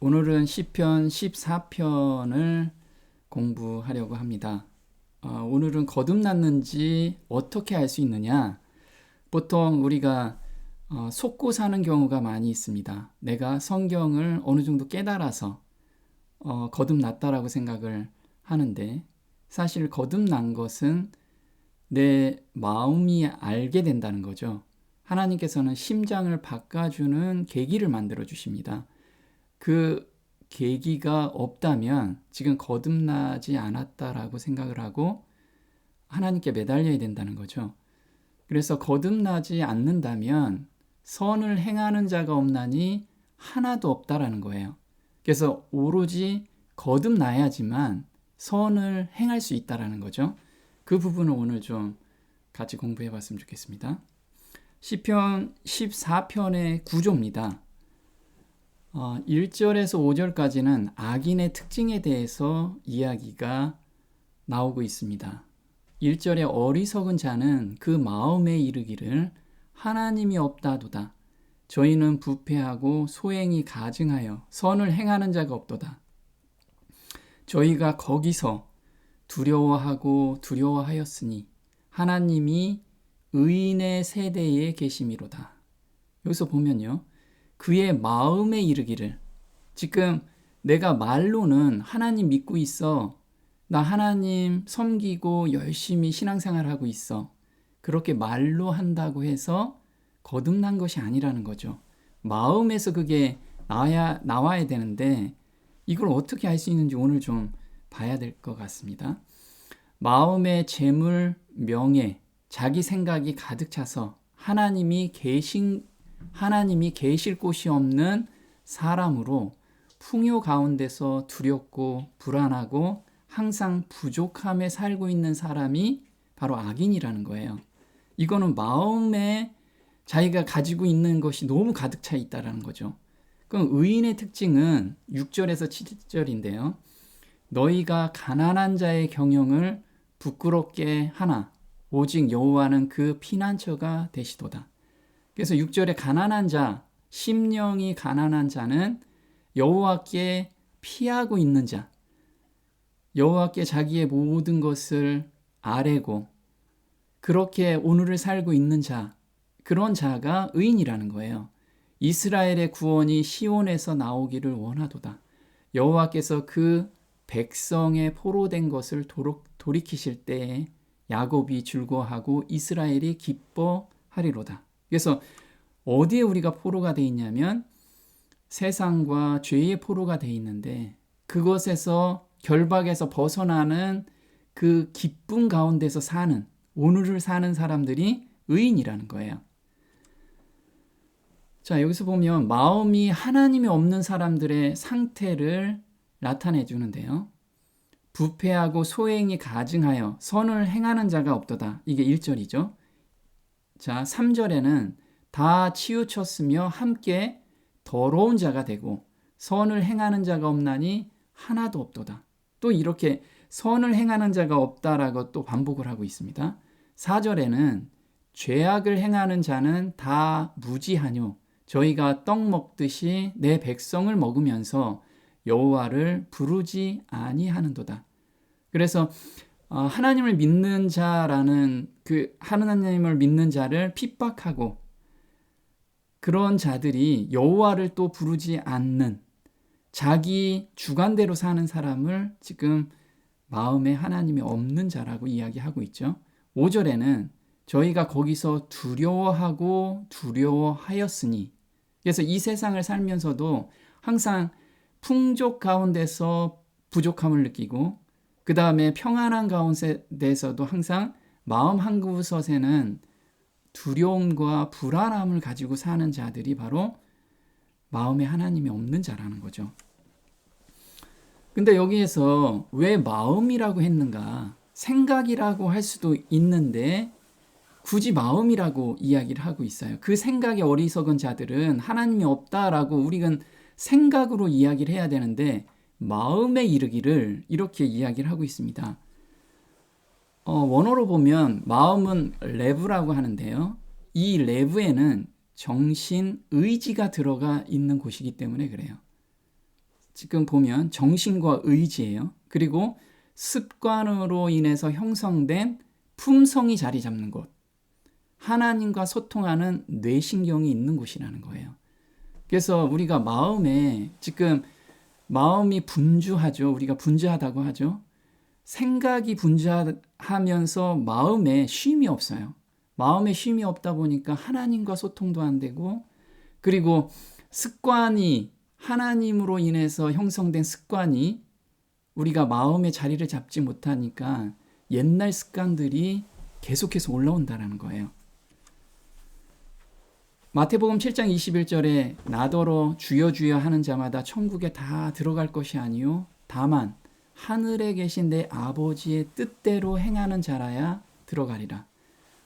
오늘은 시편 14편을 공부하려고 합니다. 오늘은 거듭났는지 어떻게 알 수 있느냐? 보통 우리가 속고 사는 경우가 많이 있습니다. 내가 성경을 어느 정도 깨달아서 거듭났다라고 생각을 하는데, 사실 거듭난 것은 내 마음이 알게 된다는 거죠. 하나님께서는 심장을 바꿔주는 계기를 만들어 주십니다. 그 계기가 없다면 지금 거듭나지 않았다라고 생각을 하고 하나님께 매달려야 된다는 거죠. 그래서 거듭나지 않는다면 선을 행하는 자가 없나니 하나도 없다라는 거예요. 그래서 오로지 거듭나야지만 선을 행할 수 있다라는 거죠. 그 부분을 오늘 좀 같이 공부해 봤으면 좋겠습니다. 시편 14편의 구조입니다. 1절에서 5절까지는 악인의 특징에 대해서 이야기가 나오고 있습니다. 1절에 어리석은 자는 그 마음에 이르기를 하나님이 없다도다. 저희는 부패하고 소행이 가증하여 선을 행하는 자가 없도다. 저희가 거기서 두려워하고 두려워하였으니 하나님이 의인의 세대에 계심이로다. 여기서 보면요, 그의 마음에 이르기를, 지금 내가 말로는 하나님 믿고 있어, 나 하나님 섬기고 열심히 신앙생활하고 있어, 그렇게 말로 한다고 해서 거듭난 것이 아니라는 거죠. 마음에서 그게 나와야 되는데 이걸 어떻게 알 수 있는지 오늘 좀 봐야 될 것 같습니다. 마음에 재물, 명예, 자기 생각이 가득 차서 하나님이 계실 곳이 없는 사람으로 풍요 가운데서 두렵고 불안하고 항상 부족함에 살고 있는 사람이 바로 악인이라는 거예요. 이거는 마음에 자기가 가지고 있는 것이 너무 가득 차 있다는 거죠. 그럼 의인의 특징은 6절에서 7절인데요. 너희가 가난한 자의 경영을 부끄럽게 하나 오직 여호와는 그 피난처가 되시도다. 그래서 6절에 가난한 자, 심령이 가난한 자는 여호와께 피하고 있는 자, 여호와께 자기의 모든 것을 아뢰고 그렇게 오늘을 살고 있는 자, 그런 자가 의인이라는 거예요. 이스라엘의 구원이 시온에서 나오기를 원하도다. 여호와께서 그 백성의 포로된 것을 돌이키실 때에 야곱이 즐거워하고 이스라엘이 기뻐하리로다. 그래서 어디에 우리가 포로가 돼 있냐면 세상과 죄의 포로가 돼 있는데, 그것에서 결박에서 벗어나는 그 기쁨 가운데서 사는, 오늘을 사는 사람들이 의인이라는 거예요. 자, 여기서 보면 마음이 하나님이 없는 사람들의 상태를 나타내 주는데요. 부패하고 소행이 가증하여 선을 행하는 자가 없도다. 이게 1절이죠. 자, 3절에는 다 치우쳤으며 함께 더러운 자가 되고 선을 행하는 자가 없나니 하나도 없도다. 또 이렇게 선을 행하는 자가 없다라고 또 반복을 하고 있습니다. 4절에는 죄악을 행하는 자는 다 무지하뇨. 저희가 떡 먹듯이 내 백성을 먹으면서 여호와를 부르지 아니하는도다. 그래서 하나님을 믿는 자라는 그 하나님을 믿는 자를 핍박하고 그런 자들이 여호와를 또 부르지 않는 자기 주관대로 사는 사람을 지금 마음에 하나님이 없는 자라고 이야기하고 있죠. 5절에는 저희가 거기서 두려워하고 두려워하였으니, 그래서 이 세상을 살면서도 항상 풍족 가운데서 부족함을 느끼고 그 다음에 평안한 가운데서도 항상 마음 한구석에는 두려움과 불안함을 가지고 사는 자들이 바로 마음에 하나님이 없는 자라는 거죠. 근데 여기에서 왜 마음이라고 했는가? 생각이라고 할 수도 있는데 굳이 마음이라고 이야기를 하고 있어요. 그 생각에 어리석은 자들은 하나님이 없다라고 우리는 생각으로 이야기를 해야 되는데 마음에 이르기를 이렇게 이야기를 하고 있습니다. 원어로 보면 마음은 레브라고 하는데요. 이 레브에는 정신, 의지가 들어가 있는 곳이기 때문에 그래요. 지금 보면 정신과 의지예요. 그리고 습관으로 인해서 형성된 품성이 자리 잡는 곳. 하나님과 소통하는 뇌신경이 있는 곳이라는 거예요. 그래서 우리가 마음에 지금 마음이 분주하죠. 우리가 분주하다고 하죠. 생각이 분주하면서 마음에 쉼이 없어요. 마음에 쉼이 없다 보니까 하나님과 소통도 안 되고, 그리고 습관이 하나님으로 인해서 형성된 습관이 우리가 마음의 자리를 잡지 못하니까 옛날 습관들이 계속해서 올라온다는 거예요. 마태복음 7장 21절에 나더러 주여 주여 하는 자마다 천국에 다 들어갈 것이 아니요 다만 하늘에 계신 내 아버지의 뜻대로 행하는 자라야 들어가리라.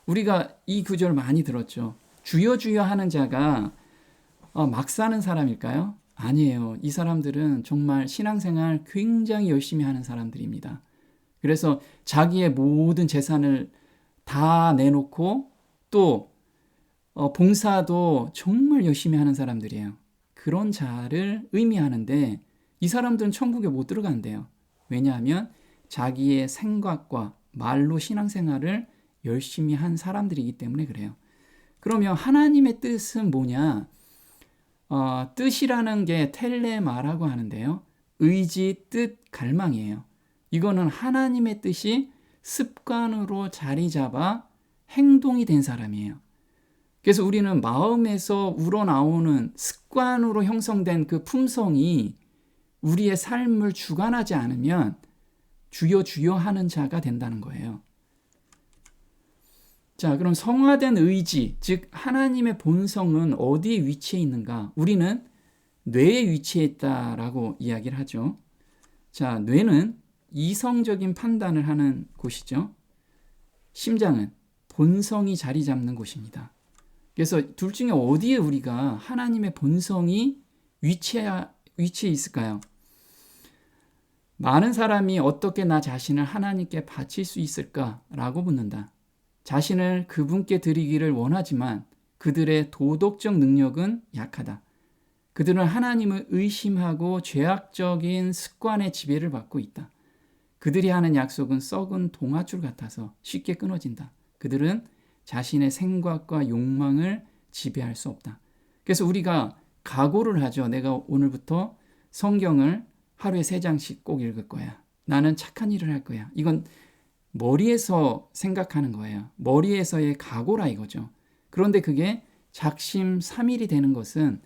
우리가 이 구절 많이 들었죠. 주여 주여 하는 자가 막 사는 사람일까요? 아니에요. 이 사람들은 정말 신앙생활 굉장히 열심히 하는 사람들입니다. 그래서 자기의 모든 재산을 다 내놓고 또 봉사도 정말 열심히 하는 사람들이에요. 그런 자를 의미하는데 이 사람들은 천국에 못 들어간대요. 왜냐하면 자기의 생각과 말로 신앙생활을 열심히 한 사람들이기 때문에 그래요. 그러면 하나님의 뜻은 뭐냐? 뜻이라는 게 텔레마라고 하는데요. 의지, 뜻, 갈망이에요. 이거는 하나님의 뜻이 습관으로 자리 잡아 행동이 된 사람이에요. 그래서 우리는 마음에서 우러나오는 습관으로 형성된 그 품성이 우리의 삶을 주관하지 않으면 주여 주여 하는 자가 된다는 거예요. 자, 그럼 성화된 의지, 즉 하나님의 본성은 어디에 위치해 있는가? 우리는 뇌에 위치해 있다라고 이야기를 하죠. 자, 뇌는 이성적인 판단을 하는 곳이죠. 심장은 본성이 자리 잡는 곳입니다. 그래서 둘 중에 어디에 우리가 하나님의 본성이 위치해 있을까요? 많은 사람이 어떻게 나 자신을 하나님께 바칠 수 있을까라고 묻는다. 자신을 그분께 드리기를 원하지만 그들의 도덕적 능력은 약하다. 그들은 하나님을 의심하고 죄악적인 습관의 지배를 받고 있다. 그들이 하는 약속은 썩은 동아줄 같아서 쉽게 끊어진다. 그들은 자신의 생각과 욕망을 지배할 수 없다. 그래서 우리가 각오를 하죠. 내가 오늘부터 성경을 하루에 3장씩 꼭 읽을 거야. 나는 착한 일을 할 거야. 이건 머리에서 생각하는 거예요. 머리에서의 각오라 이거죠. 그런데 그게 작심삼일이 되는 것은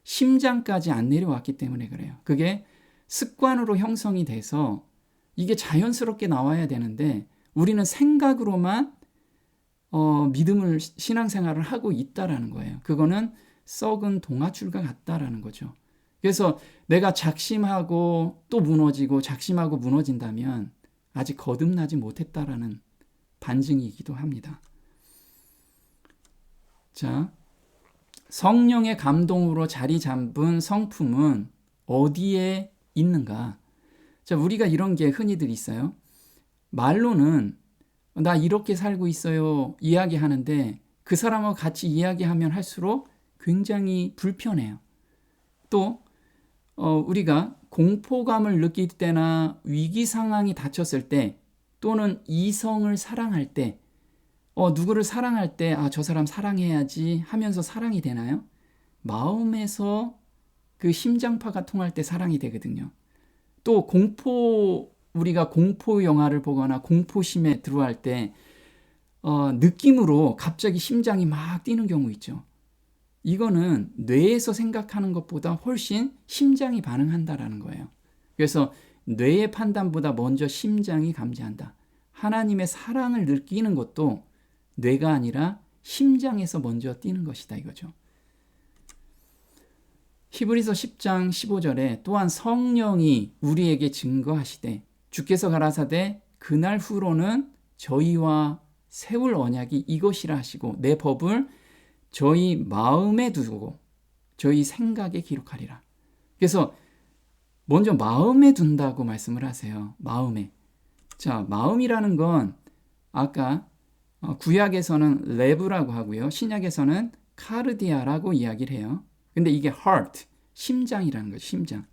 심장까지 안 내려왔기 때문에 그래요. 그게 습관으로 형성이 돼서 이게 자연스럽게 나와야 되는데 우리는 생각으로만 믿음을 신앙생활을 하고 있다라는 거예요. 그거는 썩은 동아줄과 같다라는 거죠. 그래서 내가 작심하고 또 무너지고 작심하고 무너진다면 아직 거듭나지 못했다라는 반증이기도 합니다. 자, 성령의 감동으로 자리 잡은 성품은 어디에 있는가? 자, 우리가 이런 게 흔히들 있어요. 말로는 나 이렇게 살고 있어요 이야기하는데 그 사람하고 같이 이야기하면 할수록 굉장히 불편해요. 또 우리가 공포감을 느낄 때나 위기 상황이 닥쳤을 때 또는 이성을 사랑할 때 누구를 사랑할 때 저 사람 사랑해야지 하면서 사랑이 되나요? 마음에서 그 심장파가 통할 때 사랑이 되거든요. 또 우리가 공포 영화를 보거나 공포심에 들어갈 때 느낌으로 갑자기 심장이 막 뛰는 경우 있죠. 이거는 뇌에서 생각하는 것보다 훨씬 심장이 반응한다라는 거예요. 그래서 뇌의 판단보다 먼저 심장이 감지한다. 하나님의 사랑을 느끼는 것도 뇌가 아니라 심장에서 먼저 뛰는 것이다 이거죠. 히브리서 10장 15절에 또한 성령이 우리에게 증거하시되 주께서 가라사대 그날 후로는 저희와 세울 언약이 이것이라 하시고 내 법을 저희 마음에 두고 저희 생각에 기록하리라. 그래서 먼저 마음에 둔다고 말씀을 하세요. 마음에. 자, 마음이라는 건 아까 구약에서는 레브라고 하고요. 신약에서는 카르디아라고 이야기를 해요. 근데 이게 heart, 심장이라는 거죠. 심장.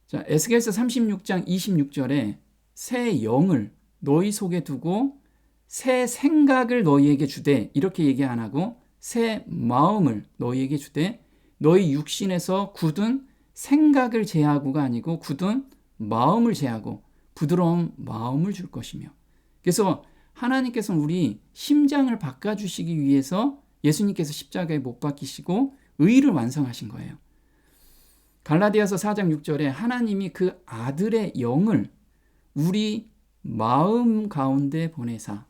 자, 에스겔서 36장 26절에 새 영을 너희 속에 두고 새 생각을 너희에게 주되, 이렇게 얘기 안 하고 새 마음을 너희에게 주되 너희 육신에서 굳은 생각을 제하고가 아니고 굳은 마음을 제하고 부드러운 마음을 줄 것이며. 그래서 하나님께서는 우리 심장을 바꿔주시기 위해서 예수님께서 십자가에 못 박히시고 의를 완성하신 거예요. 갈라디아서 4장 6절에 하나님이 그 아들의 영을 우리 마음 가운데 보내사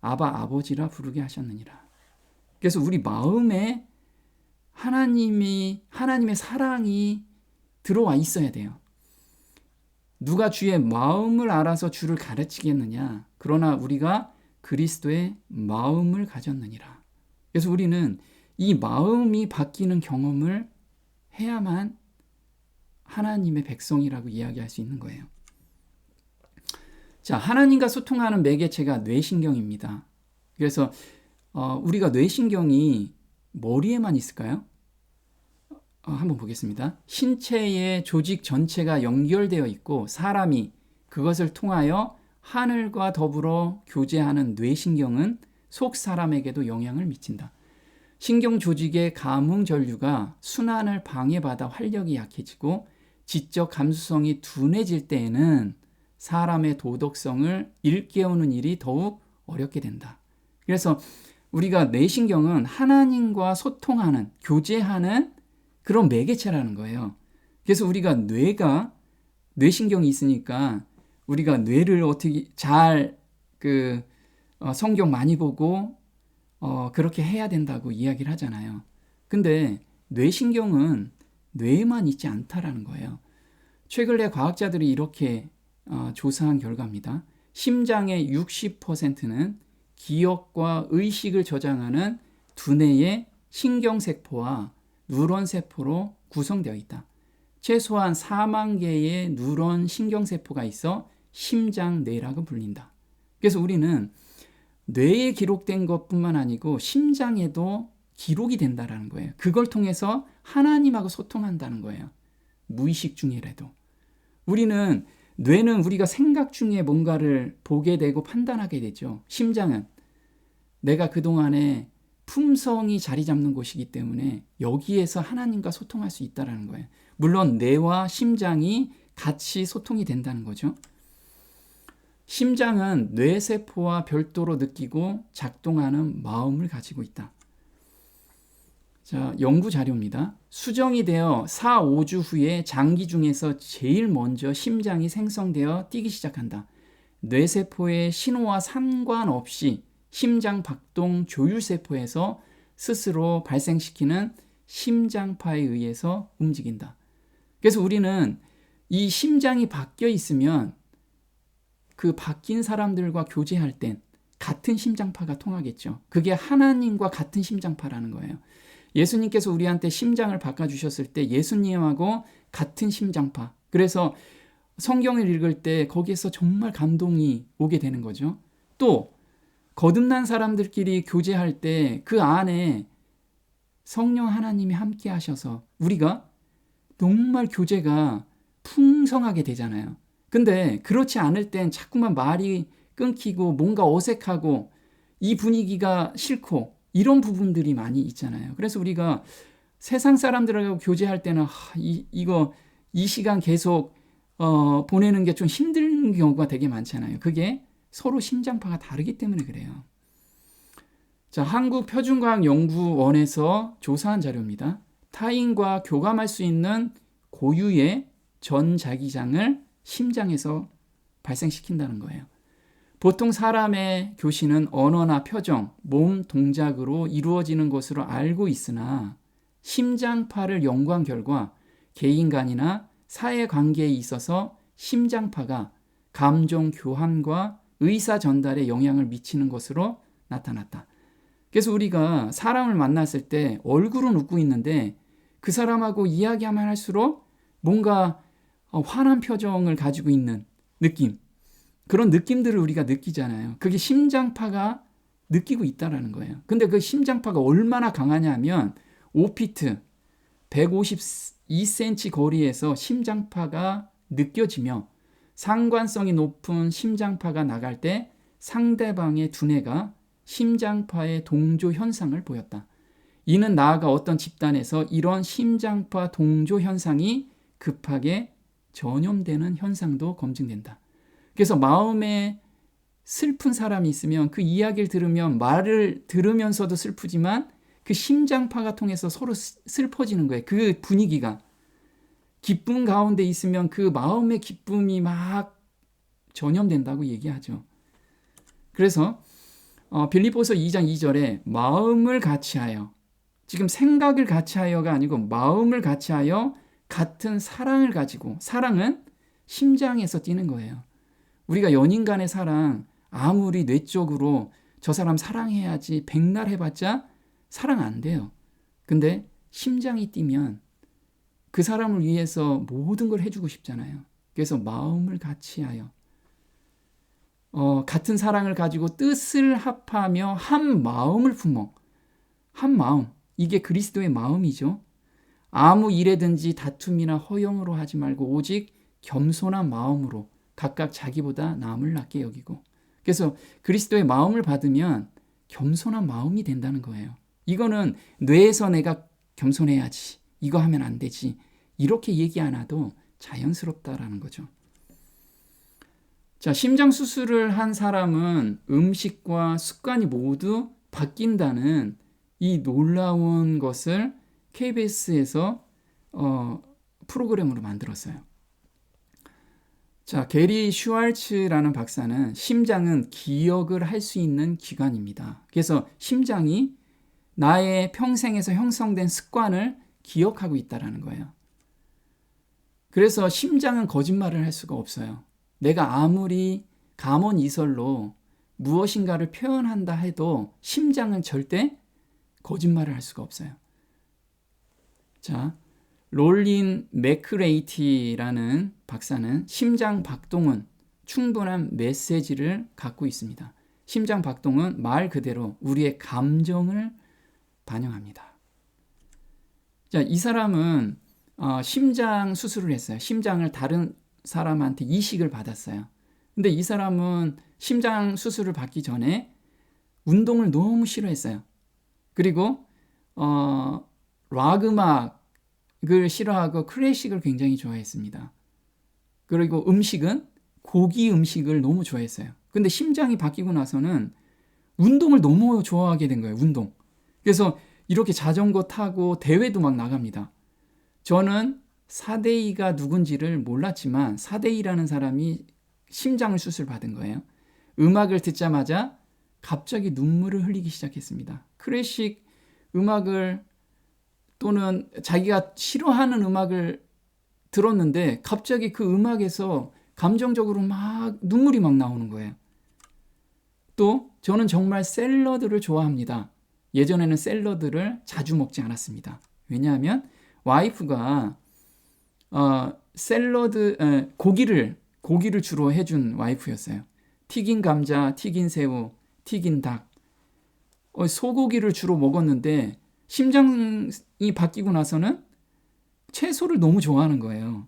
아바 아버지라 부르게 하셨느니라. 그래서 우리 마음에 하나님의 사랑이 들어와 있어야 돼요. 누가 주의 마음을 알아서 주를 가르치겠느냐? 그러나 우리가 그리스도의 마음을 가졌느니라. 그래서 우리는 이 마음이 바뀌는 경험을 해야만 하나님의 백성이라고 이야기할 수 있는 거예요. 자, 하나님과 소통하는 매개체가 뇌신경입니다. 그래서 우리가 뇌신경이 머리에만 있을까요? 한번 보겠습니다. 신체의 조직 전체가 연결되어 있고 사람이 그것을 통하여 하늘과 더불어 교제하는 뇌신경은 속 사람에게도 영향을 미친다. 신경 조직의 감흥 전류가 순환을 방해받아 활력이 약해지고 지적 감수성이 둔해질 때에는 사람의 도덕성을 일깨우는 일이 더욱 어렵게 된다. 그래서 우리가 뇌신경은 하나님과 소통하는, 교제하는 그런 매개체라는 거예요. 그래서 우리가 뇌신경이 있으니까 우리가 뇌를 어떻게 잘 성경 많이 보고 그렇게 해야 된다고 이야기를 하잖아요. 근데 뇌신경은 뇌에만 있지 않다라는 거예요. 최근에 과학자들이 이렇게 조사한 결과입니다. 심장의 60%는 기억과 의식을 저장하는 두뇌의 신경세포와 뉴런세포로 구성되어 있다. 최소한 4만 개의 뉴런 신경세포가 있어 심장뇌라고 불린다. 그래서 우리는 뇌에 기록된 것뿐만 아니고 심장에도 기록이 된다는 거예요. 그걸 통해서 하나님하고 소통한다는 거예요. 무의식 중이라도. 뇌는 우리가 생각 중에 뭔가를 보게 되고 판단하게 되죠. 심장은 내가 그동안에 품성이 자리 잡는 곳이기 때문에 여기에서 하나님과 소통할 수 있다는 거예요. 물론 뇌와 심장이 같이 소통이 된다는 거죠. 심장은 뇌세포와 별도로 느끼고 작동하는 마음을 가지고 있다. 자, 연구 자료입니다. 수정이 되어 4, 5주 후에 장기 중에서 제일 먼저 심장이 생성되어 뛰기 시작한다. 뇌세포의 신호와 상관없이 심장 박동 조율세포에서 스스로 발생시키는 심장파에 의해서 움직인다. 그래서 우리는 이 심장이 바뀌어 있으면 그 바뀐 사람들과 교제할 땐 같은 심장파가 통하겠죠. 그게 하나님과 같은 심장파라는 거예요. 예수님께서 우리한테 심장을 바꿔주셨을 때 예수님하고 같은 심장파. 그래서 성경을 읽을 때 거기에서 정말 감동이 오게 되는 거죠. 또 거듭난 사람들끼리 교제할 때 그 안에 성령 하나님이 함께 하셔서 우리가 정말 교제가 풍성하게 되잖아요. 근데 그렇지 않을 땐 자꾸만 말이 끊기고 뭔가 어색하고 이 분위기가 싫고 이런 부분들이 많이 있잖아요. 그래서 우리가 세상 사람들하고 교제할 때는 이 시간 계속 보내는 게 좀 힘든 경우가 되게 많잖아요. 그게 서로 심장파가 다르기 때문에 그래요. 자, 한국표준과학연구원에서 조사한 자료입니다. 타인과 교감할 수 있는 고유의 전자기장을 심장에서 발생시킨다는 거예요. 보통 사람의 교신은 언어나 표정, 몸 동작으로 이루어지는 것으로 알고 있으나 심장파를 연구한 결과 개인 간이나 사회관계에 있어서 심장파가 감정 교환과 의사 전달에 영향을 미치는 것으로 나타났다. 그래서 우리가 사람을 만났을 때 얼굴은 웃고 있는데 그 사람하고 이야기하면 할수록 뭔가 화난 표정을 가지고 있는 느낌, 그런 느낌들을 우리가 느끼잖아요. 그게 심장파가 느끼고 있다는 거예요. 근데 그 심장파가 얼마나 강하냐면 5피트, 2cm 거리에서 심장파가 느껴지며 상관성이 높은 심장파가 나갈 때 상대방의 두뇌가 심장파의 동조 현상을 보였다. 이는 나아가 어떤 집단에서 이런 심장파 동조 현상이 급하게 전염되는 현상도 검증된다. 그래서 마음에 슬픈 사람이 있으면 그 이야기를 들으면 말을 들으면서도 슬프지만 그 심장파가 통해서 서로 슬퍼지는 거예요. 그 분위기가. 기쁨 가운데 있으면 그 마음의 기쁨이 막 전염된다고 얘기하죠. 그래서 빌립보서 2장 2절에 마음을 같이하여, 지금 생각을 같이하여가 아니고 마음을 같이하여 같은 사랑을 가지고, 사랑은 심장에서 뛰는 거예요. 우리가 연인 간의 사랑 아무리 뇌적으로 저 사람 사랑해야지 백날 해봤자 사랑 안 돼요. 근데 심장이 뛰면 그 사람을 위해서 모든 걸 해주고 싶잖아요. 그래서 마음을 같이하여 같은 사랑을 가지고 뜻을 합하며 한 마음을 품어. 한 마음, 이게 그리스도의 마음이죠. 아무 일에든지 다툼이나 허영으로 하지 말고 오직 겸손한 마음으로 각각 자기보다 남을 낮게 여기고. 그래서 그리스도의 마음을 받으면 겸손한 마음이 된다는 거예요. 이거는 뇌에서 내가 겸손해야지, 이거 하면 안 되지, 이렇게 얘기 안 해도 자연스럽다라는 거죠. 자, 심장 수술을 한 사람은 음식과 습관이 모두 바뀐다는 이 놀라운 것을 KBS에서 프로그램으로 만들었어요. 자, 게리 슈왈츠라는 박사는 심장은 기억을 할 수 있는 기관입니다. 그래서 심장이 나의 평생에서 형성된 습관을 기억하고 있다는 거예요. 그래서 심장은 거짓말을 할 수가 없어요. 내가 아무리 감언이설로 무엇인가를 표현한다 해도 심장은 절대 거짓말을 할 수가 없어요. 자, 롤린 맥크레이티라는 박사는 심장 박동은 충분한 메시지를 갖고 있습니다. 심장 박동은 말 그대로 우리의 감정을 반영합니다. 자, 이 사람은 심장 수술을 했어요. 심장을 다른 사람한테 이식을 받았어요. 근데 이 사람은 심장 수술을 받기 전에 운동을 너무 싫어했어요. 그리고 락 음악을 싫어하고 클래식을 굉장히 좋아했습니다. 그리고 음식은 고기 음식을 너무 좋아했어요. 근데 심장이 바뀌고 나서는 운동을 너무 좋아하게 된 거예요. 운동. 그래서 이렇게 자전거 타고 대회도 막 나갑니다. 저는 사데이가 누군지를 몰랐지만 사데이라는 사람이 심장을 수술받은 거예요. 음악을 듣자마자 갑자기 눈물을 흘리기 시작했습니다. 클래식 음악을 또는 자기가 싫어하는 음악을 들었는데 갑자기 그 음악에서 감정적으로 막 눈물이 막 나오는 거예요. 또 저는 정말 샐러드를 좋아합니다. 예전에는 샐러드를 자주 먹지 않았습니다. 왜냐하면 와이프가 고기를 주로 해준 와이프였어요. 튀긴 감자, 튀긴 새우, 튀긴 닭, 소고기를 주로 먹었는데 심장이 바뀌고 나서는 채소를 너무 좋아하는 거예요.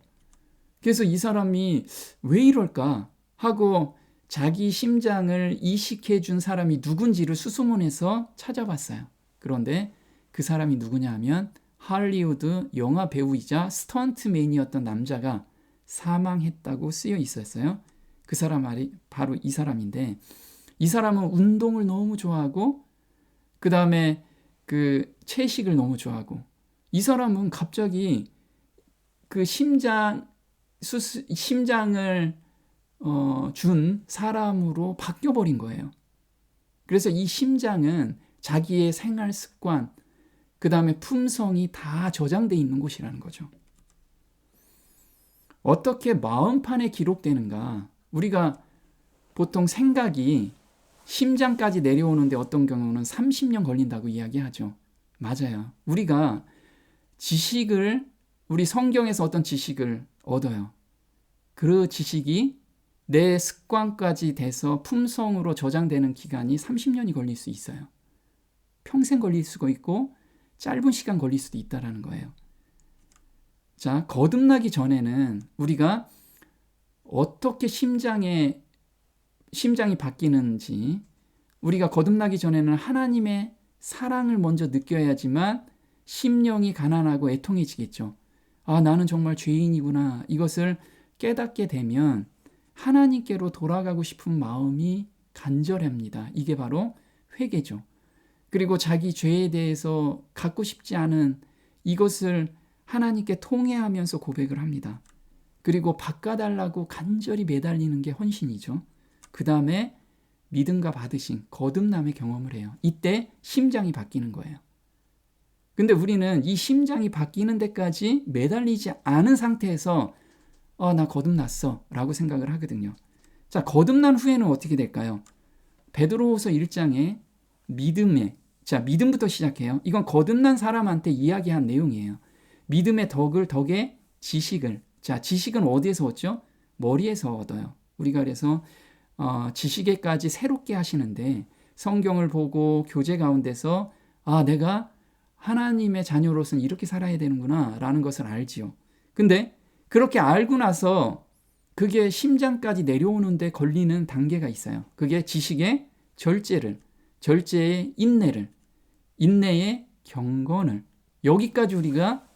그래서 이 사람이 왜 이럴까 하고 자기 심장을 이식해 준 사람이 누군지를 수소문해서 찾아봤어요. 그런데 그 사람이 누구냐 하면 할리우드 영화 배우이자 스턴트맨이었던 남자가 사망했다고 쓰여 있었어요. 그 사람이 바로 이 사람인데, 이 사람은 운동을 너무 좋아하고 그 다음에 그 채식을 너무 좋아하고, 이 사람은 갑자기 그 심장을 준 사람으로 바뀌어버린 거예요. 그래서 이 심장은 자기의 생활 습관, 그 다음에 품성이 다 저장되어 있는 곳이라는 거죠. 어떻게 마음판에 기록되는가? 우리가 보통 생각이 심장까지 내려오는데 어떤 경우는 30년 걸린다고 이야기하죠. 맞아요. 우리가 우리 성경에서 어떤 지식을 얻어요. 그 지식이 내 습관까지 돼서 품성으로 저장되는 기간이 30년이 걸릴 수 있어요. 평생 걸릴 수가 있고 짧은 시간 걸릴 수도 있다는 거예요. 자, 거듭나기 전에는 우리가 어떻게 심장이 바뀌는지, 우리가 거듭나기 전에는 하나님의 사랑을 먼저 느껴야지만 심령이 가난하고 애통해지겠죠. 아, 나는 정말 죄인이구나. 이것을 깨닫게 되면 하나님께로 돌아가고 싶은 마음이 간절합니다. 이게 바로 회개죠. 그리고 자기 죄에 대해서 갖고 싶지 않은 이것을 하나님께 통회하면서 고백을 합니다. 그리고 바꿔달라고 간절히 매달리는 게 헌신이죠. 그 다음에 믿음과 받으신 거듭남의 경험을 해요. 이때 심장이 바뀌는 거예요. 근데 우리는 이 심장이 바뀌는 데까지 매달리지 않은 상태에서 나 거듭났어 라고 생각을 하거든요. 자, 거듭난 후에는 어떻게 될까요? 베드로후서 1장에 믿음부터 시작해요. 이건 거듭난 사람한테 이야기한 내용이에요. 믿음의 덕에 지식을. 자, 지식은 어디에서 얻죠? 머리에서 얻어요. 우리가 그래서 지식에까지 새롭게 하시는데 성경을 보고 교제 가운데서 내가 하나님의 자녀로서는 이렇게 살아야 되는구나 라는 것을 알지요. 근데 그렇게 알고 나서 그게 심장까지 내려오는데 걸리는 단계가 있어요. 그게 지식의 절제의 인내의 경건을, 여기까지 우리가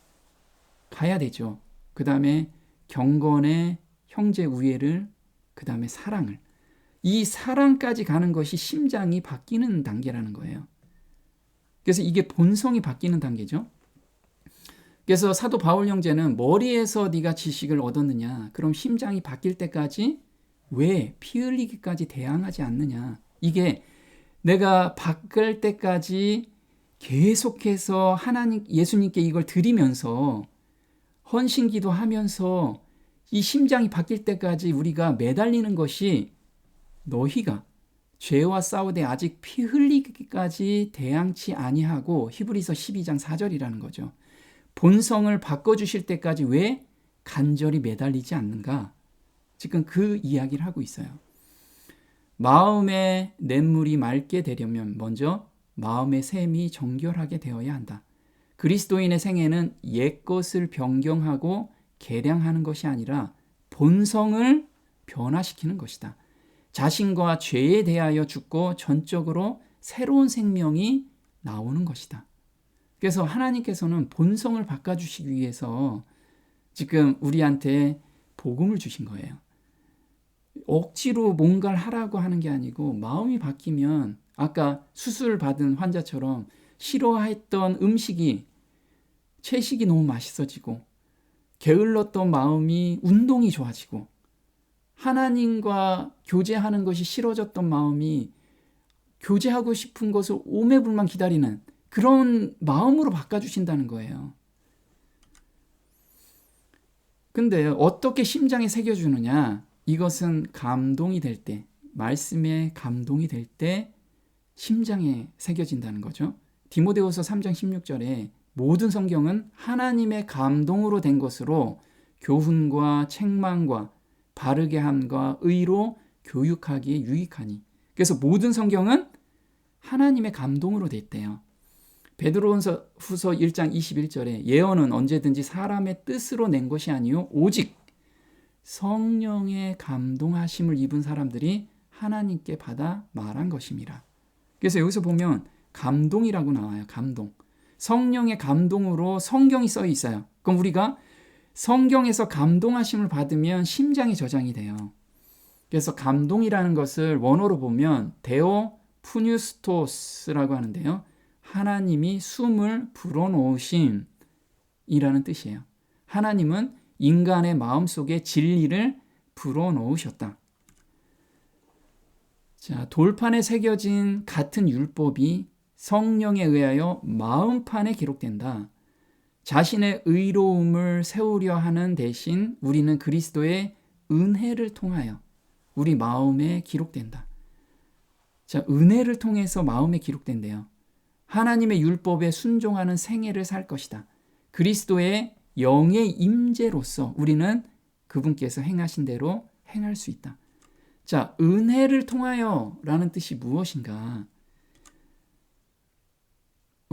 가야 되죠. 그 다음에 경건의 형제 우애를, 그 다음에 사랑을. 이 사랑까지 가는 것이 심장이 바뀌는 단계라는 거예요. 그래서 이게 본성이 바뀌는 단계죠. 그래서 사도 바울 형제는 머리에서 네가 지식을 얻었느냐? 그럼 심장이 바뀔 때까지 왜 피 흘리기까지 대항하지 않느냐? 이게 내가 바뀔 때까지 계속해서 예수님께 이걸 드리면서 헌신기도 하면서 이 심장이 바뀔 때까지 우리가 매달리는 것이 너희가 죄와 싸우되 아직 피 흘리기까지 대항치 아니하고, 히브리서 12장 4절이라는 거죠. 본성을 바꿔주실 때까지 왜 간절히 매달리지 않는가? 지금 그 이야기를 하고 있어요. 마음의 냇물이 맑게 되려면 먼저 마음의 샘이 정결하게 되어야 한다. 그리스도인의 생애는 옛것을 변경하고 개량하는 것이 아니라 본성을 변화시키는 것이다. 자신과 죄에 대하여 죽고 전적으로 새로운 생명이 나오는 것이다. 그래서 하나님께서는 본성을 바꿔주시기 위해서 지금 우리한테 복음을 주신 거예요. 억지로 뭔가를 하라고 하는 게 아니고, 마음이 바뀌면 아까 수술 받은 환자처럼 싫어했던 음식이, 채식이 너무 맛있어지고, 게을렀던 마음이 운동이 좋아지고, 하나님과 교제하는 것이 싫어졌던 마음이 교제하고 싶은 것을 오매불만 기다리는 그런 마음으로 바꿔주신다는 거예요. 근데 어떻게 심장에 새겨주느냐? 이것은 감동이 될 때, 말씀에 감동이 될 때 심장에 새겨진다는 거죠. 디모데후서 3장 16절에 모든 성경은 하나님의 감동으로 된 것으로 교훈과 책망과 바르게 함과 의로 교육하기에 유익하니. 그래서 모든 성경은 하나님의 감동으로 됐대요. 베드로후서 1장 21절에 예언은 언제든지 사람의 뜻으로 낸 것이 아니요 오직 성령의 감동하심을 입은 사람들이 하나님께 받아 말한 것입니다. 그래서 여기서 보면 감동이라고 나와요. 감동. 성령의 감동으로 성경이 써 있어요. 그럼 우리가 성경에서 감동하심을 받으면 심장이 저장이 돼요. 그래서 감동이라는 것을 원어로 보면 데오 푸뉴스토스라고 하는데요. 하나님이 숨을 불어넣으심이라는 뜻이에요. 하나님은 인간의 마음속에 진리를 불어넣으셨다. 자, 돌판에 새겨진 같은 율법이 성령에 의하여 마음판에 기록된다. 자신의 의로움을 세우려 하는 대신 우리는 그리스도의 은혜를 통하여 우리 마음에 기록된다. 자, 은혜를 통해서 마음에 기록된대요. 하나님의 율법에 순종하는 생애를 살 것이다. 그리스도의 영의 임재로서 우리는 그분께서 행하신 대로 행할 수 있다. 자, 은혜를 통하여 라는 뜻이 무엇인가?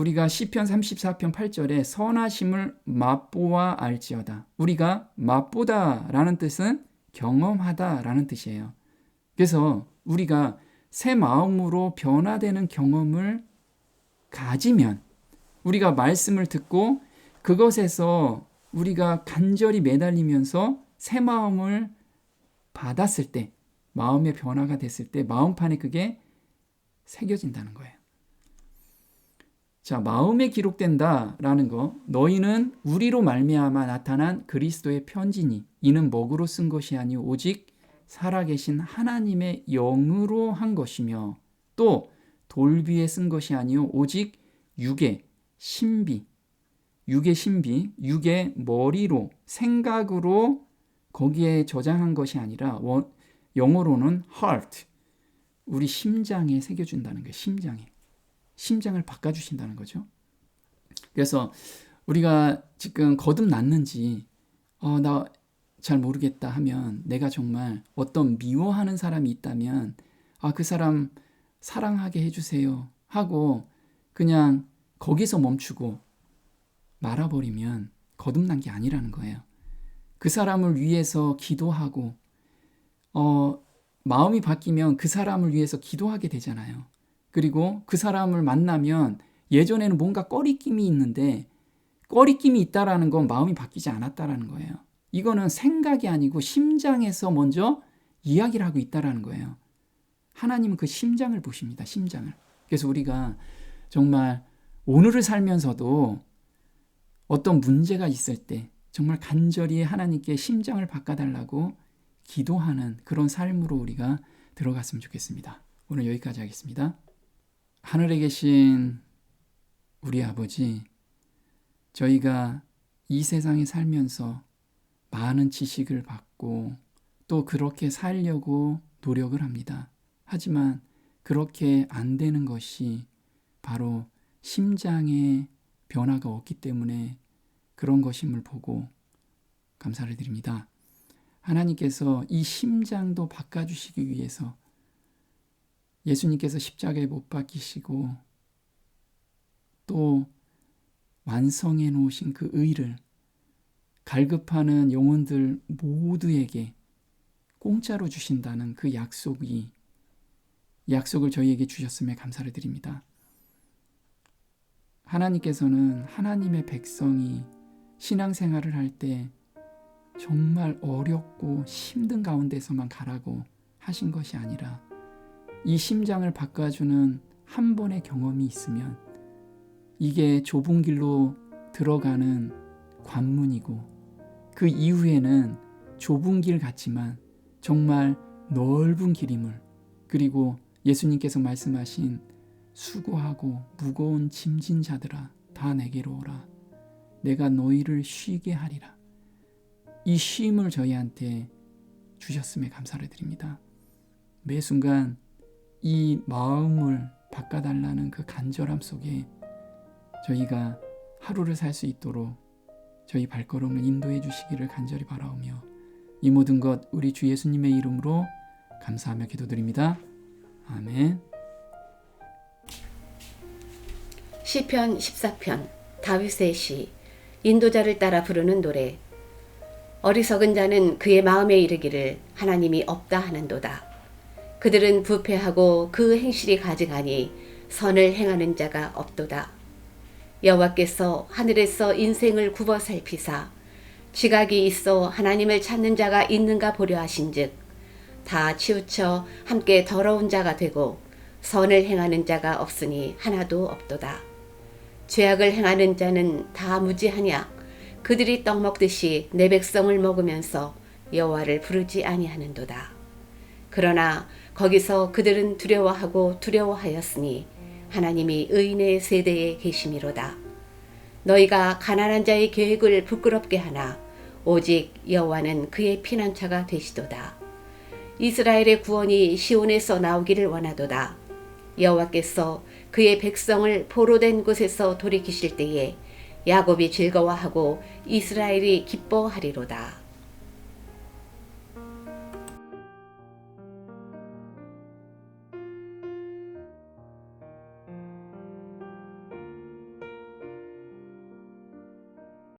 우리가 시편 34편 8절에 선하심을 맛보아 알지어다. 우리가 맛보다라는 뜻은 경험하다라는 뜻이에요. 그래서 우리가 새 마음으로 변화되는 경험을 가지면, 우리가 말씀을 듣고 그것에서 우리가 간절히 매달리면서 새 마음을 받았을 때, 마음의 변화가 됐을 때 마음판에 그게 새겨진다는 거예요. 자, 마음에 기록된다라는 거, 너희는 우리로 말미암아 나타난 그리스도의 편지니 이는 먹으로 쓴 것이 아니오 오직 살아계신 하나님의 영으로 한 것이며 또 돌비에 쓴 것이 아니오 오직 육의 신비, 육의 머리로, 생각으로 거기에 저장한 것이 아니라 영어로는 heart, 우리 심장에 새겨준다는 거예요. 심장을 바꿔주신다는 거죠. 그래서 우리가 지금 거듭났는지 나 잘 모르겠다 하면, 내가 정말 어떤 미워하는 사람이 있다면 그 사람 사랑하게 해주세요 하고 그냥 거기서 멈추고 말아버리면 거듭난 게 아니라는 거예요. 그 사람을 위해서 기도하고 마음이 바뀌면 그 사람을 위해서 기도하게 되잖아요. 그리고 그 사람을 만나면 예전에는 뭔가 꺼리낌이 있는데, 꺼리낌이 있다라는 건 마음이 바뀌지 않았다라는 거예요. 이거는 생각이 아니고 심장에서 먼저 이야기를 하고 있다라는 거예요. 하나님은 그 심장을 보십니다. 심장을. 그래서 우리가 정말 오늘을 살면서도 어떤 문제가 있을 때 정말 간절히 하나님께 심장을 바꿔달라고 기도하는 그런 삶으로 우리가 들어갔으면 좋겠습니다. 오늘 여기까지 하겠습니다. 하늘에 계신 우리 아버지, 저희가 이 세상에 살면서 많은 지식을 받고 또 그렇게 살려고 노력을 합니다. 하지만 그렇게 안 되는 것이 바로 심장의 변화가 없기 때문에 그런 것임을 보고 감사를 드립니다. 하나님께서 이 심장도 바꿔주시기 위해서 예수님께서 십자가에 못 박히시고 또 완성해 놓으신 그 의를 갈급하는 영혼들 모두에게 공짜로 주신다는 그 약속을 저희에게 주셨음에 감사를 드립니다. 하나님께서는 하나님의 백성이 신앙생활을 할 때 정말 어렵고 힘든 가운데서만 가라고 하신 것이 아니라 이 심장을 바꿔주는 한 번의 경험이 있으면 이게 좁은 길로 들어가는 관문이고 그 이후에는 좁은 길 같지만 정말 넓은 길임을, 그리고 예수님께서 말씀하신 수고하고 무거운 짐진 자들아 다 내게로 오라 내가 너희를 쉬게 하리라, 이 쉼을 저희한테 주셨음에 감사를 드립니다. 매 순간 이 마음을 바꿔달라는 그 간절함 속에 저희가 하루를 살 수 있도록 저희 발걸음을 인도해 주시기를 간절히 바라오며 이 모든 것 우리 주 예수님의 이름으로 감사하며 기도드립니다. 아멘. 시편 14편 다윗의 시. 인도자를 따라 부르는 노래. 어리석은 자는 그의 마음에 이르기를 하나님이 없다 하는도다. 그들은 부패하고 그 행실이 가증하니 선을 행하는 자가 없도다. 여호와께서 하늘에서 인생을 굽어 살피사 지각이 있어 하나님을 찾는 자가 있는가 보려 하신즉 다 치우쳐 함께 더러운 자가 되고 선을 행하는 자가 없으니 하나도 없도다. 죄악을 행하는 자는 다 무지하냐. 그들이 떡 먹듯이 내 백성을 먹으면서 여호와를 부르지 아니하는도다. 그러나 거기서 그들은 두려워하고 두려워하였으니 하나님이 의인의 세대에 계심이로다. 너희가 가난한 자의 계획을 부끄럽게 하나 오직 여호와는 그의 피난처가 되시도다. 이스라엘의 구원이 시온에서 나오기를 원하도다. 여호와께서 그의 백성을 포로된 곳에서 돌이키실 때에 야곱이 즐거워하고 이스라엘이 기뻐하리로다.